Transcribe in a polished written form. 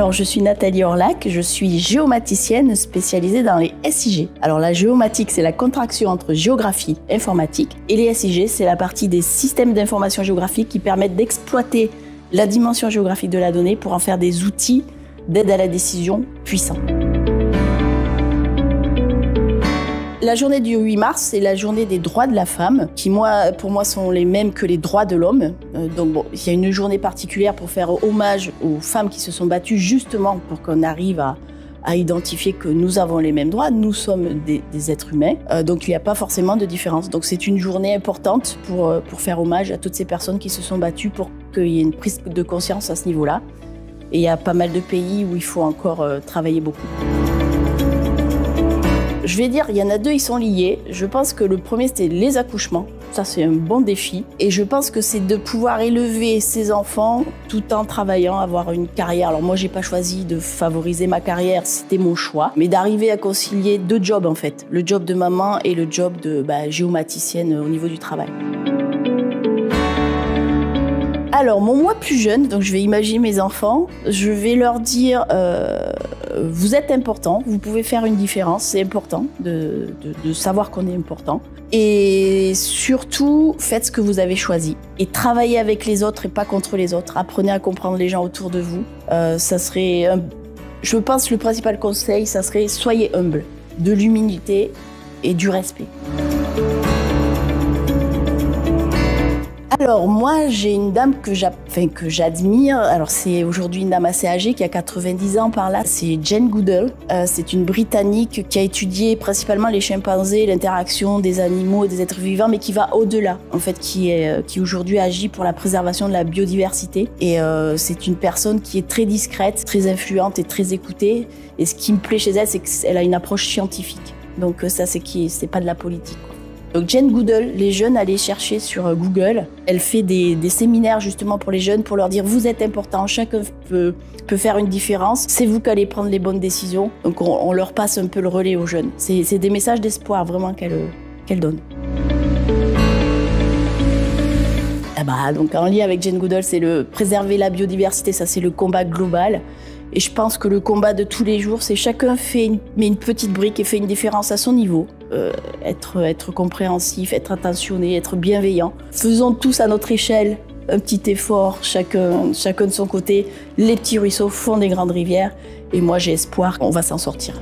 Alors, je suis Nathalie Orlac, je suis géomaticienne spécialisée dans les SIG. Alors, la géomatique, c'est la contraction entre géographie et informatique. Et les SIG, c'est la partie des systèmes d'information géographique qui permettent d'exploiter la dimension géographique de la donnée pour en faire des outils d'aide à la décision puissants. La journée du 8 mars, c'est la journée des droits de la femme, qui pour moi sont les mêmes que les droits de l'homme. Donc bon, il y a une journée particulière pour faire hommage aux femmes qui se sont battues justement pour qu'on arrive à identifier que nous avons les mêmes droits, nous sommes des êtres humains, donc il n'y a pas forcément de différence. Donc c'est une journée importante pour faire hommage à toutes ces personnes qui se sont battues pour qu'il y ait une prise de conscience à ce niveau-là. Et il y a pas mal de pays où il faut encore travailler beaucoup. Je vais dire, il y en a deux, ils sont liés. Je pense que le premier, c'était les accouchements. Ça, c'est un bon défi. Et je pense que c'est de pouvoir élever ses enfants tout en travaillant, avoir une carrière. Alors moi, j'ai pas choisi de favoriser ma carrière, c'était mon choix. Mais d'arriver à concilier deux jobs, en fait. Le job de maman et le job de géomaticienne au niveau du travail. Alors, mon moi plus jeune, donc je vais imaginer mes enfants, je vais leur dire vous êtes important, vous pouvez faire une différence, c'est important de savoir qu'on est important. Et surtout, faites ce que vous avez choisi. Et travaillez avec les autres et pas contre les autres. Apprenez à comprendre les gens autour de vous. Ça serait, je pense, le principal conseil, ça serait soyez humble, de l'humilité et du respect. Alors moi, j'ai une dame que j'admire. Alors c'est aujourd'hui une dame assez âgée qui a 90 ans par là. C'est Jane Goodall. C'est une Britannique qui a étudié principalement les chimpanzés, l'interaction des animaux et des êtres vivants, mais qui va au-delà. En fait, qui aujourd'hui agit pour la préservation de la biodiversité. Et c'est une personne qui est très discrète, très influente et très écoutée. Et ce qui me plaît chez elle, c'est qu'elle a une approche scientifique. Donc ça, c'est pas de la politique, quoi. Donc Jane Goodall, les jeunes, allez chercher sur Google. Elle fait des séminaires justement pour les jeunes pour leur dire vous êtes importants, chacun peut faire une différence. C'est vous qui allez prendre les bonnes décisions. Donc on leur passe un peu le relais aux jeunes. C'est des messages d'espoir vraiment qu'elle donne. Donc en lien avec Jane Goodall, c'est préserver la biodiversité, ça c'est le combat global. Et je pense que le combat de tous les jours, c'est chacun met une petite brique et fait une différence à son niveau. Être compréhensif, être attentionné, être bienveillant. Faisons tous à notre échelle un petit effort, chacun de son côté. Les petits ruisseaux font des grandes rivières. Et moi, j'ai espoir qu'on va s'en sortir.